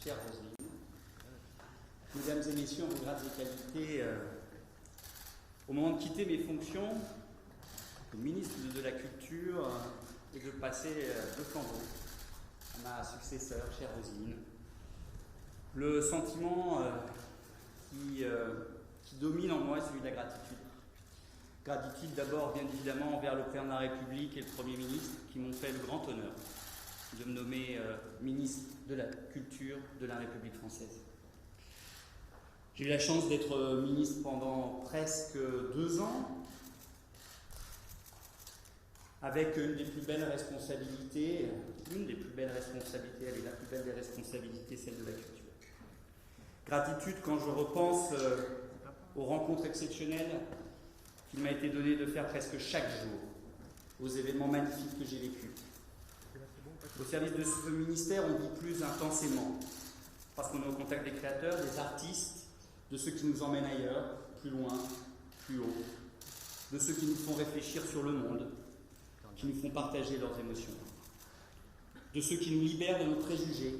chère Roselyne, mesdames et messieurs, en vos grades et qualités, au moment de quitter mes fonctions de ministre de la Culture et de passer le flambeau à ma successeur, chère Roselyne, le sentiment qui domine en moi est celui de la gratitude. Gratitude d'abord, bien évidemment, envers le président de la République et le Premier ministre qui m'ont fait le grand honneur de me nommer ministre de la Culture de la République française. J'ai eu la chance d'être ministre pendant presque 2 ans, avec une des plus belles responsabilités, elle est la plus belle des responsabilités, celle de la culture. Gratitude quand je repense aux rencontres exceptionnelles qu'il m'a été donné de faire presque chaque jour, aux événements magnifiques que j'ai vécus. Au service de ce ministère, on vit plus intensément, parce qu'on est au contact des créateurs, des artistes, de ceux qui nous emmènent ailleurs, plus loin, plus haut, de ceux qui nous font réfléchir sur le monde, qui nous font partager leurs émotions, de ceux qui nous libèrent de nos préjugés,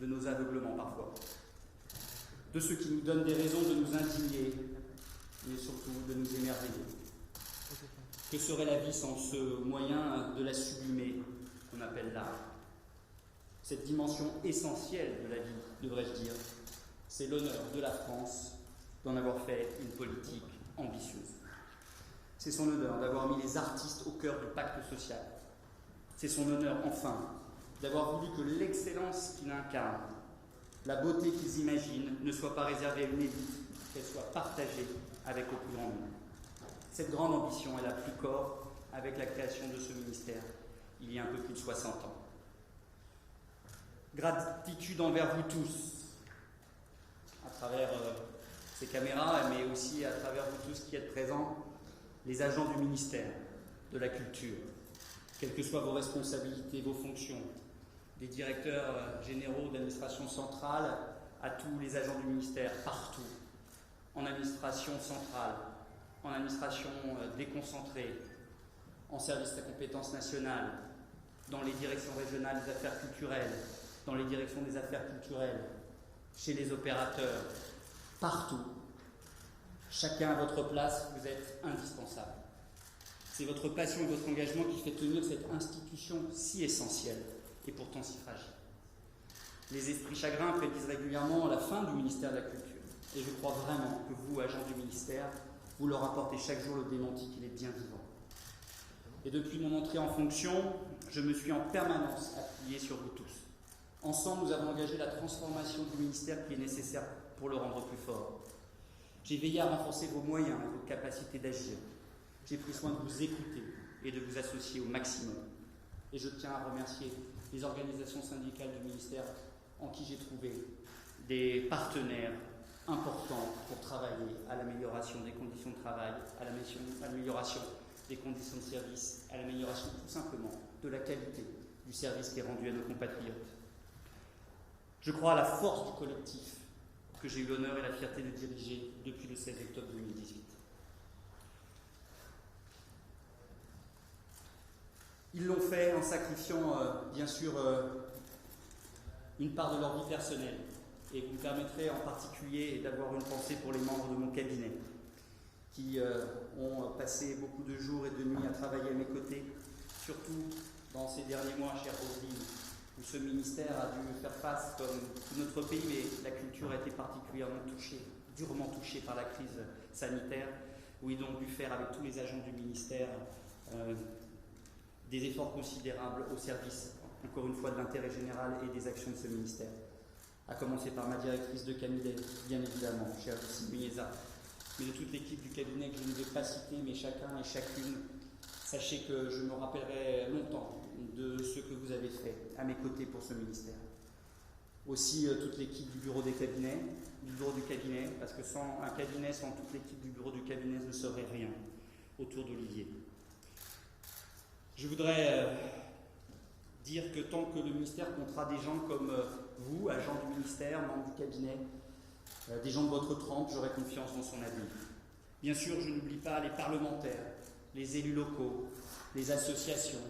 de nos aveuglements parfois, de ceux qui nous donnent des raisons de nous indigner, mais surtout de nous émerveiller. Que serait la vie sans ce moyen de la sublimer qu'on appelle l'art? Cette dimension essentielle de la vie, devrais-je dire, c'est l'honneur de la France d'en avoir fait une politique ambitieuse. C'est son honneur d'avoir mis les artistes au cœur du pacte social. C'est son honneur, enfin, d'avoir voulu que l'excellence qu'il incarne, la beauté qu'ils imaginent, ne soit pas réservée à une élite, qu'elle soit partagée avec le plus grand nombre. Cette grande ambition, elle a pris corps avec la création de ce ministère, il y a un peu plus de 60 ans. Gratitude envers vous tous, à travers ces caméras, mais aussi à travers vous tous qui êtes présents, les agents du ministère de la Culture, quelles que soient vos responsabilités, vos fonctions, des directeurs généraux d'administration centrale à tous les agents du ministère, partout, en administration centrale, en administration déconcentrée, en service à compétence nationale, dans les directions régionales des affaires culturelles, dans les directions des affaires culturelles, chez les opérateurs, partout. Chacun à votre place, vous êtes indispensable. C'est votre passion et votre engagement qui fait tenir cette institution si essentielle et pourtant si fragile. Les esprits chagrins prédisent régulièrement la fin du ministère de la Culture. Et je crois vraiment que vous, agents du ministère, vous leur apportez chaque jour le démenti qu'il est bien vivant. Et depuis mon entrée en fonction, je me suis en permanence appuyé sur vous tous. Ensemble, nous avons engagé la transformation du ministère qui est nécessaire pour le rendre plus fort. J'ai veillé à renforcer vos moyens et vos capacités d'agir. J'ai pris soin de vous écouter et de vous associer au maximum. Et je tiens à remercier les organisations syndicales du ministère en qui j'ai trouvé des partenaires importants pour travailler à l'amélioration des conditions de travail, à l'amélioration des conditions de service, à l'amélioration tout simplement de la qualité du service qui est rendu à nos compatriotes. Je crois à la force du collectif que j'ai eu l'honneur et la fierté de diriger depuis le 16 octobre 2018. Ils l'ont fait en sacrifiant, bien sûr, une part de leur vie personnelle. Et vous me permettrez en particulier d'avoir une pensée pour les membres de mon cabinet, qui ont passé beaucoup de jours et de nuits à travailler à mes côtés, surtout dans ces derniers mois, chère Roselyne, où ce ministère a dû faire face, comme tout notre pays, mais la culture a été particulièrement touchée, durement touchée par la crise sanitaire, où ils ont dû faire avec tous les agents du ministère des efforts considérables au service, encore une fois, de l'intérêt général et des actions de ce ministère. À commencer par ma directrice de cabinet, bien évidemment, chère Lucie Bugneza, mais de toute l'équipe du cabinet que je ne vais pas citer, mais chacun et chacune, sachez que je me rappellerai longtemps de ce que vous avez fait à mes côtés pour ce ministère. Aussi toute l'équipe du bureau du cabinet, parce que sans un cabinet, sans toute l'équipe du bureau du cabinet, ne serait rien autour d'Olivier. Je voudrais dire que tant que le ministère comptera des gens comme vous, agents du ministère, membres du cabinet, des gens de votre trempe, j'aurai confiance dans son avenir. Bien sûr, je n'oublie pas les parlementaires, les élus locaux, les associations,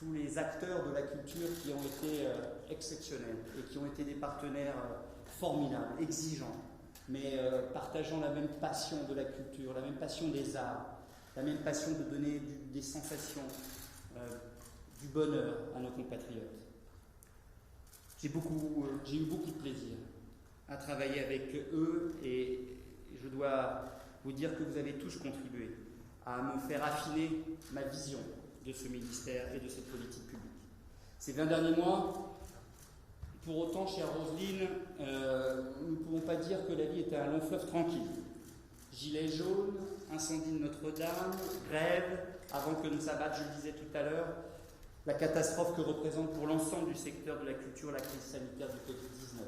tous les acteurs de la culture qui ont été exceptionnels et qui ont été des partenaires formidables, exigeants, mais partageant la même passion de la culture, la même passion des arts, la même passion de donner des sensations, du bonheur à nos compatriotes. J'ai eu beaucoup de plaisir à travailler avec eux et je dois vous dire que vous avez tous contribué à me faire affiner ma vision de ce ministère et de cette politique publique. Ces 20 derniers mois, pour autant, chère Roselyne, nous ne pouvons pas dire que la vie était un long fleuve tranquille. Gilets jaunes, incendie de Notre-Dame, grève, avant que nous s'abatte, je le disais tout à l'heure, la catastrophe que représente pour l'ensemble du secteur de la culture la crise sanitaire du Covid-19.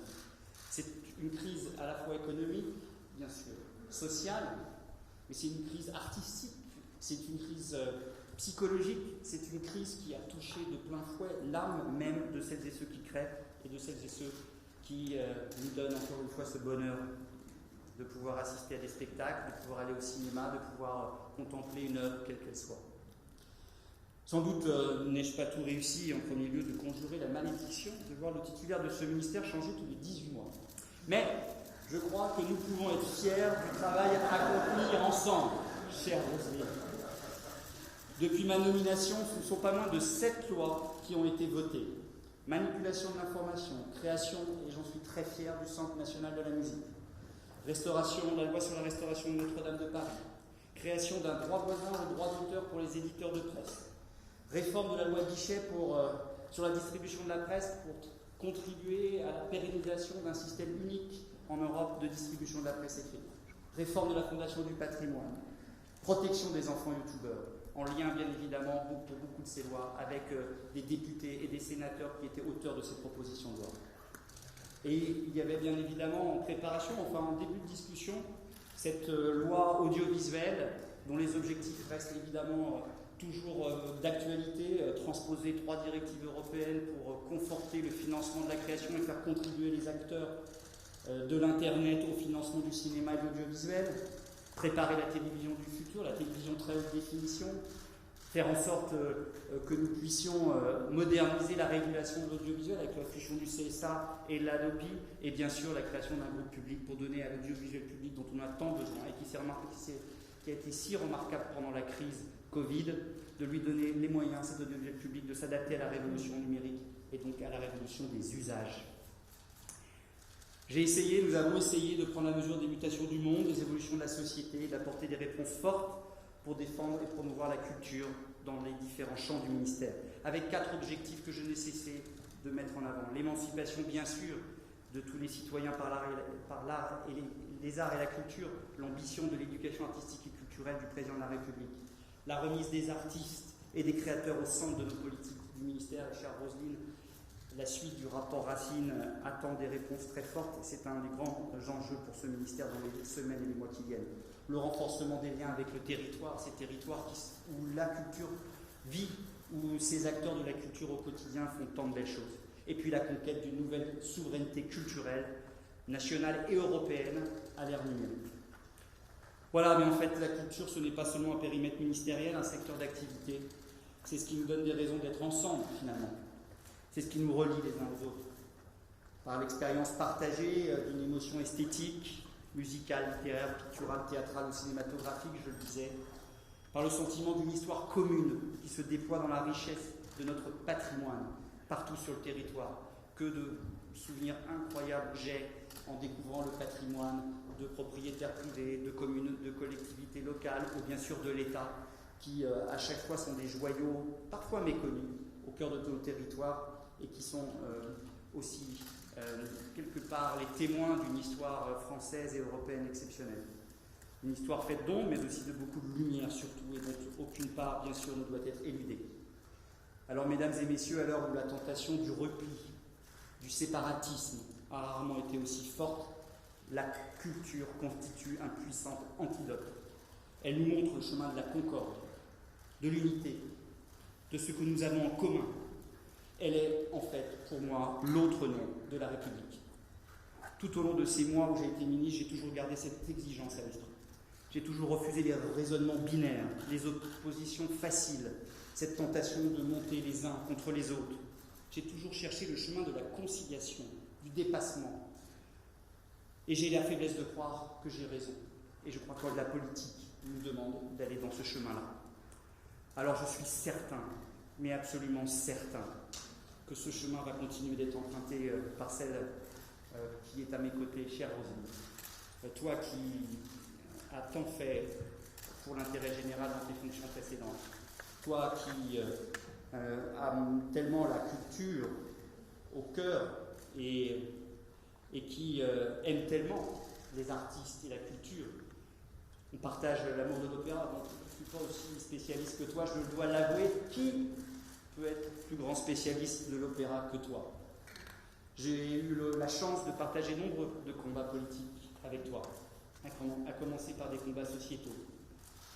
C'est une crise à la fois économique, bien sûr, sociale, mais c'est une crise artistique, c'est une crise psychologique, c'est une crise qui a touché de plein fouet l'âme même de celles et ceux qui créent et de celles et ceux qui nous donnent encore une fois ce bonheur de pouvoir assister à des spectacles, de pouvoir aller au cinéma, de pouvoir contempler une œuvre quelle qu'elle soit. Sans doute n'ai-je pas tout réussi, en premier lieu, de conjurer la malédiction de voir le titulaire de ce ministère changer tous les 18 mois. Mais je crois que nous pouvons être fiers du travail accompli ensemble, chère Roselyne. Depuis ma nomination, ce ne sont pas moins de 7 lois qui ont été votées. Manipulation de l'information, création, et j'en suis très fier, du Centre national de la musique. La loi sur la restauration de Notre-Dame de Paris. Création d'un droit voisin au droit d'auteur pour les éditeurs de presse. Réforme de la loi Guichet sur la distribution de la presse pour contribuer à la pérennisation d'un système unique en Europe de distribution de la presse écrite. Réforme de la Fondation du patrimoine. Protection des enfants youtubeurs, en lien bien évidemment pour beaucoup de ces lois avec des députés et des sénateurs qui étaient auteurs de ces propositions de loi. Et il y avait bien évidemment en préparation, enfin en début de discussion, cette loi audiovisuelle dont les objectifs restent évidemment toujours d'actualité, transposer 3 directives européennes pour conforter le financement de la création et faire contribuer les acteurs de l'Internet au financement du cinéma et de l'audiovisuel, préparer la télévision du futur, la télévision très haute définition, faire en sorte que nous puissions moderniser la régulation de l'audiovisuel avec la fusion du CSA et de l'ADOPI, et bien sûr la création d'un groupe public pour donner à l'audiovisuel public dont on a tant besoin et qui a été si remarquable pendant la crise Covid, de lui donner les moyens, cet audiovisuel public, de s'adapter à la révolution numérique et donc à la révolution des usages. Nous avons essayé de prendre la mesure des mutations du monde, des évolutions de la société, d'apporter des réponses fortes pour défendre et promouvoir la culture dans les différents champs du ministère, avec 4 objectifs que je n'ai cessé de mettre en avant. L'émancipation, bien sûr, de tous les citoyens par l'art et les arts et la culture, l'ambition de l'éducation artistique et culturelle du président de la République, la remise des artistes et des créateurs au centre de nos politiques du ministère. Chère Roselyne, la suite du rapport Racine attend des réponses très fortes et c'est un des grands enjeux pour ce ministère dans les semaines et les mois qui viennent. Le renforcement des liens avec le territoire, ces territoires où la culture vit, où ces acteurs de la culture au quotidien font tant de belles choses. Et puis la conquête d'une nouvelle souveraineté culturelle, nationale et européenne à l'ère numérique. Voilà, mais en fait, la culture, ce n'est pas seulement un périmètre ministériel, un secteur d'activité. C'est ce qui nous donne des raisons d'être ensemble, finalement. C'est ce qui nous relie les uns aux autres. Par l'expérience partagée d'une émotion esthétique, musicale, littéraire, picturale, théâtrale ou cinématographique, je le disais. Par le sentiment d'une histoire commune qui se déploie dans la richesse de notre patrimoine, partout sur le territoire. Que de souvenirs incroyables j'ai en découvrant le patrimoine de propriétaires privés, de communes, de collectivités locales ou bien sûr de l'État qui à chaque fois sont des joyaux parfois méconnus au cœur de nos territoires et qui sont aussi quelque part les témoins d'une histoire française et européenne exceptionnelle. Une histoire faite d'ombre mais aussi de beaucoup de lumière surtout et dont aucune part bien sûr ne doit être éludée. Alors mesdames et messieurs, à l'heure où la tentation du repli, du séparatisme a rarement été aussi forte, la culture constitue un puissant antidote. Elle nous montre le chemin de la concorde, de l'unité, de ce que nous avons en commun. Elle est en fait, pour moi, l'autre nom de la République. Tout au long de ces mois où j'ai été ministre, j'ai toujours gardé cette exigence à l'esprit. J'ai toujours refusé les raisonnements binaires, les oppositions faciles, cette tentation de monter les uns contre les autres. J'ai toujours cherché le chemin de la conciliation, du dépassement. Et j'ai la faiblesse de croire que j'ai raison. Et je crois que la politique nous demande d'aller dans ce chemin-là. Alors je suis certain, mais absolument certain, que ce chemin va continuer d'être emprunté par celle qui est à mes côtés, chère Roselyne. Toi qui as tant fait pour l'intérêt général dans tes fonctions précédentes. Toi qui as tellement la culture au cœur et qui aime tellement les artistes et la culture. On partage l'amour de l'opéra, donc je ne suis pas aussi spécialiste que toi, je dois l'avouer. Qui peut être plus grand spécialiste de l'opéra que toi? J'ai eu la chance de partager nombre de combats politiques avec toi, à commencer par des combats sociétaux,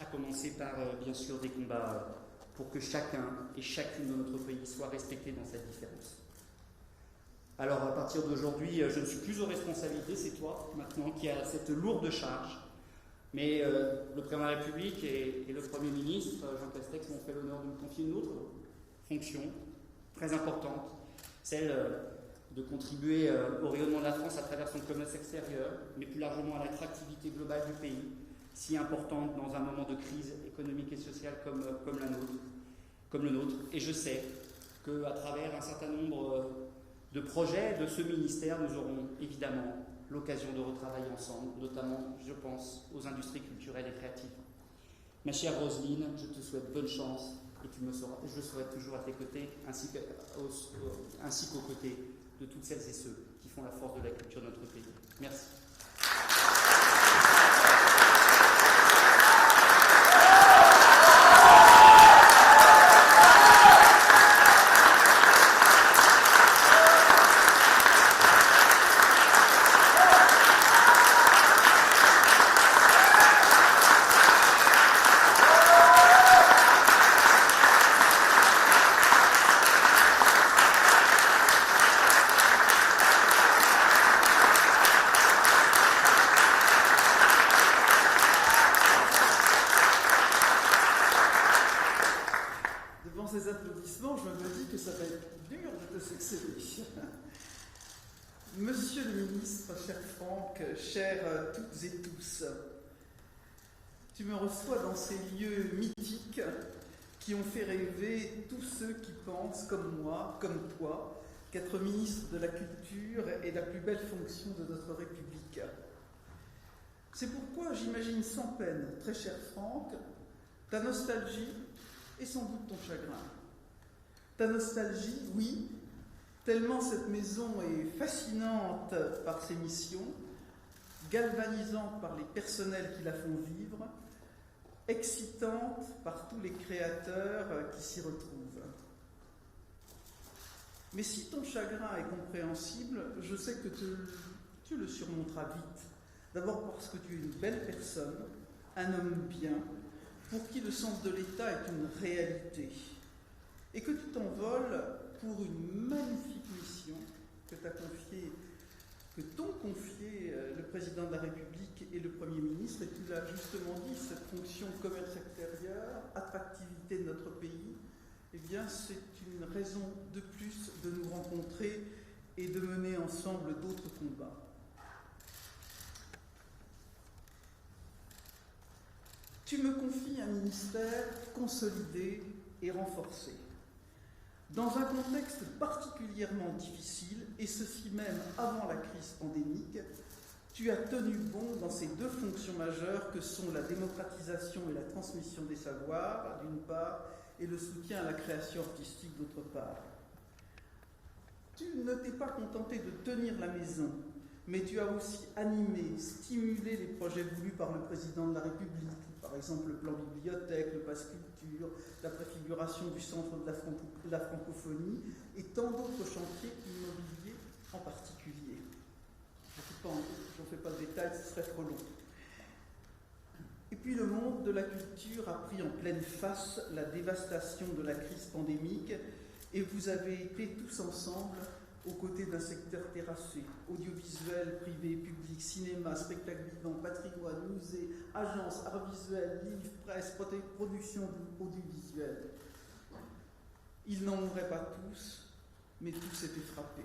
à commencer par, bien sûr, des combats pour que chacun et chacune de notre pays soit respecté dans cette différence. Alors, à partir d'aujourd'hui, je ne suis plus aux responsabilités, c'est toi, maintenant, qui as cette lourde charge. Mais le Président de la République et le Premier ministre, Jean Castex, m'ont fait l'honneur de me confier une autre fonction très importante, celle de contribuer au rayonnement de la France à travers son commerce extérieur, mais plus largement à l'attractivité globale du pays, si importante dans un moment de crise économique et sociale comme le nôtre. Et je sais qu'à travers un certain nombre de projets de ce ministère, nous aurons évidemment l'occasion de retravailler ensemble, notamment, je pense, aux industries culturelles et créatives. Ma chère Roselyne, je te souhaite bonne chance et je serai toujours à tes côtés, ainsi qu'aux côtés de toutes celles et ceux qui font la force de la culture de notre pays. Merci. Monsieur le ministre, cher Franck, chers toutes et tous, tu me reçois dans ces lieux mythiques qui ont fait rêver tous ceux qui pensent, comme moi, comme toi, qu'être ministre de la Culture est la plus belle fonction de notre République. C'est pourquoi j'imagine sans peine, très cher Franck, ta nostalgie et sans doute ton chagrin. Ta nostalgie, oui, tellement cette maison est fascinante par ses missions, galvanisante par les personnels qui la font vivre, excitante par tous les créateurs qui s'y retrouvent. Mais si ton chagrin est compréhensible, je sais que tu le surmonteras vite. D'abord parce que tu es une belle personne, un homme bien, pour qui le sens de l'État est une réalité, et que tu t'envoles pour une magnifique mission que t'ont confié le Président de la République et le Premier ministre, et tu l'as justement dit, cette fonction commerce extérieur, attractivité de notre pays, eh bien c'est une raison de plus de nous rencontrer et de mener ensemble d'autres combats. Tu me confies un ministère consolidé et renforcé. Dans un contexte particulièrement difficile, et ceci même avant la crise pandémique, tu as tenu bon dans ces deux fonctions majeures que sont la démocratisation et la transmission des savoirs, d'une part, et le soutien à la création artistique, d'autre part. Tu ne t'es pas contenté de tenir la maison, mais tu as aussi animé, stimulé les projets voulus par le Président de la République, par exemple le plan bibliothèque, le pass culture, la préfiguration du centre de la francophonie et tant d'autres chantiers immobiliers en particulier. Je n'en fais pas le détail, ce serait trop long. Et puis le monde de la culture a pris en pleine face la dévastation de la crise pandémique et vous avez été tous ensemble aux côtés d'un secteur terrassé, audiovisuel, privé, public, cinéma, spectacle vivant, patrimoine, musée, agence, art visuel, livre, presse, production audiovisuelle. Ils n'en mourraient pas tous, mais tous étaient frappés.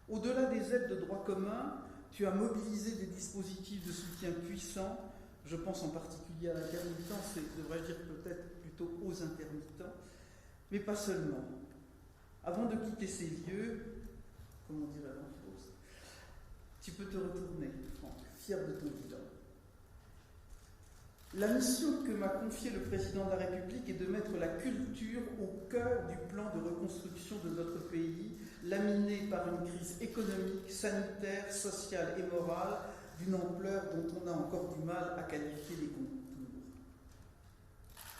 Au-delà des aides de droit commun, tu as mobilisé des dispositifs de soutien puissants. Je pense en particulier à l'intermittence, et devrais-je dire peut-être plutôt aux intermittents, mais pas seulement. Avant de quitter ces lieux, comment dire la chose, tu peux te retourner, Franck, fier de ton bilan. La mission que m'a confiée le président de la République est de mettre la culture au cœur du plan de reconstruction de notre pays, laminé par une crise économique, sanitaire, sociale et morale d'une ampleur dont on a encore du mal à qualifier les contours.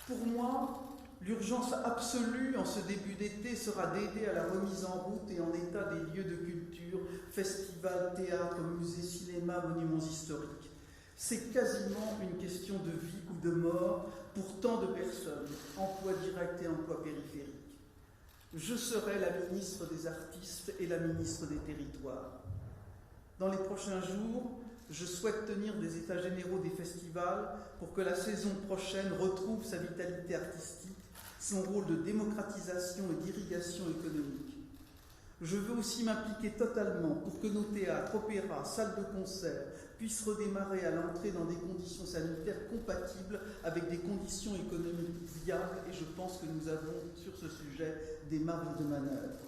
Pour moi, l'urgence absolue en ce début d'été sera d'aider à la remise en route et en état des lieux de culture, festivals, théâtres, musées, cinémas, monuments historiques. C'est quasiment une question de vie ou de mort pour tant de personnes, emploi direct et emploi périphérique. Je serai la ministre des artistes et la ministre des territoires. Dans les prochains jours, je souhaite tenir des états généraux des festivals pour que la saison prochaine retrouve sa vitalité artistique, son rôle de démocratisation et d'irrigation économique. Je veux aussi m'impliquer totalement pour que nos théâtres, opéras, salles de concert puissent redémarrer à l'entrée dans des conditions sanitaires compatibles avec des conditions économiques viables, et je pense que nous avons sur ce sujet des marges de manœuvre.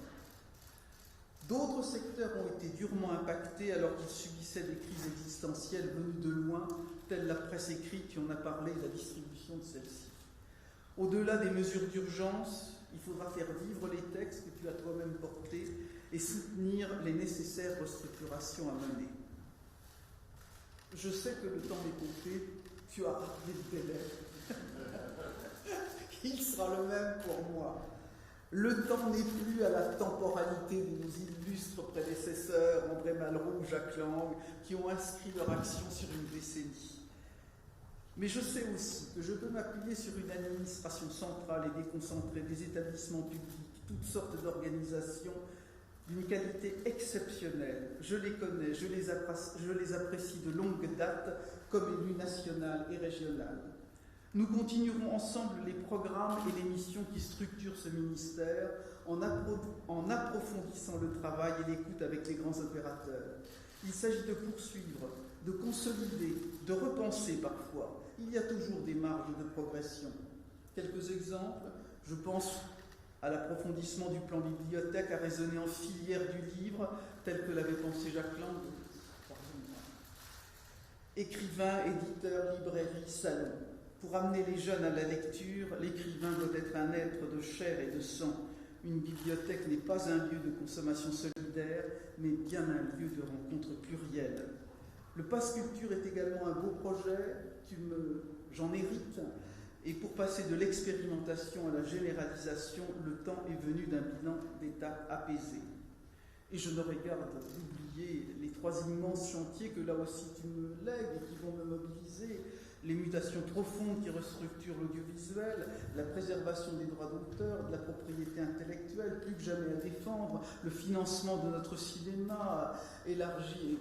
D'autres secteurs ont été durement impactés alors qu'ils subissaient des crises existentielles venues de loin, telle la presse écrite qui en a parlé et la distribution de celle-ci. Au-delà des mesures d'urgence, il faudra faire vivre les textes que tu as toi-même portés et soutenir les nécessaires restructurations à mener. Je sais que le temps est compté, tu as rappelé le délai. Il sera le même pour moi. Le temps n'est plus à la temporalité de nos illustres prédécesseurs, André Malraux ou Jacques Lang, qui ont inscrit leur action sur une décennie. Mais je sais aussi que je peux m'appuyer sur une administration centrale et déconcentrée, des établissements publics, toutes sortes d'organisations d'une qualité exceptionnelle. Je les connais, je les apprécie de longue date comme élus national et régional. Nous continuerons ensemble les programmes et les missions qui structurent ce ministère en approfondissant le travail et l'écoute avec les grands opérateurs. Il s'agit de poursuivre, de consolider, de repenser parfois. Il y a toujours des marges de progression. Quelques exemples, je pense à l'approfondissement du plan bibliothèque à raisonner en filière du livre, tel que l'avait pensé Jacques Lang. Écrivains, éditeurs, librairies, salons. Pour amener les jeunes à la lecture, l'écrivain doit être un être de chair et de sang. Une bibliothèque n'est pas un lieu de consommation solidaire, mais bien un lieu de rencontre plurielle. Le Pass Culture est également un beau projet, j'en hérite, et pour passer de l'expérimentation à la généralisation, le temps est venu d'un bilan d'État apaisé. Et je ne regarde d'oublier les 3 immenses chantiers que là aussi tu me lègues et qui vont me mobiliser. Les mutations profondes qui restructurent l'audiovisuel, la préservation des droits d'auteur, de la propriété intellectuelle, plus que jamais à défendre, le financement de notre cinéma élargi,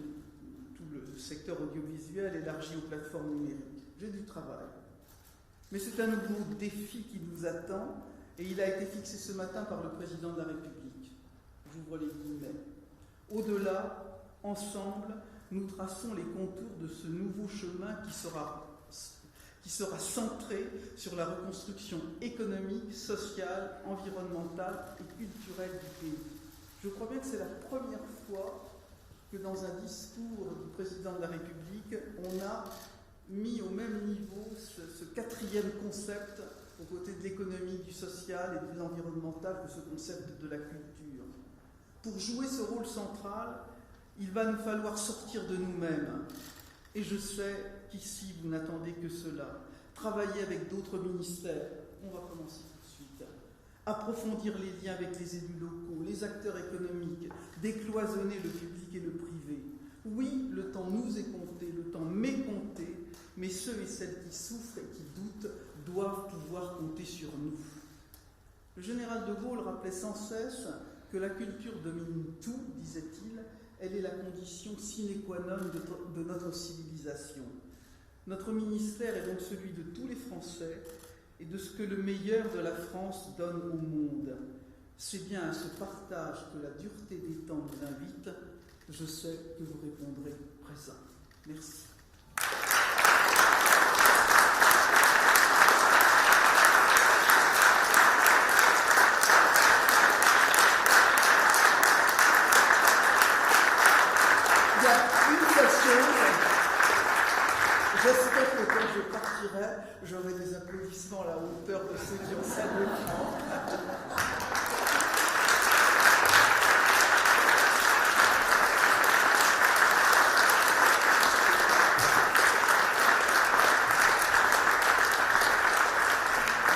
tout le secteur audiovisuel élargi aux plateformes numériques. J'ai du travail. Mais c'est un nouveau défi qui nous attend et il a été fixé ce matin par le président de la République. J'ouvre les guillemets. Au-delà, ensemble, nous traçons les contours de ce nouveau chemin qui sera centré sur la reconstruction économique, sociale, environnementale et culturelle du pays. Je crois bien que c'est la première fois que dans un discours du président de la République, on a mis au même niveau ce 4e concept aux côtés de l'économie, du social et de l'environnemental que ce concept de la culture. Pour jouer ce rôle central, il va nous falloir sortir de nous-mêmes. Et je sais qu'ici, vous n'attendez que cela. Travailler avec d'autres ministères, on va commencer tout de suite. Approfondir les liens avec les élus locaux, les acteurs économiques, décloisonner le public et le privé. Oui, le temps nous est compté, le temps m'est compté, mais ceux et celles qui souffrent et qui doutent doivent pouvoir compter sur nous. Le général de Gaulle rappelait sans cesse que la culture domine tout, disait-il, elle est la condition sine qua non de notre civilisation. Notre ministère est donc celui de tous les Français et de ce que le meilleur de la France donne au monde. C'est bien à ce partage que la dureté des temps nous invite. Je sais que vous répondrez présent. Merci. Il y a une chose, j'espère que quand je partirai, j'aurai des applaudissements à la hauteur de ceux qui ont salué.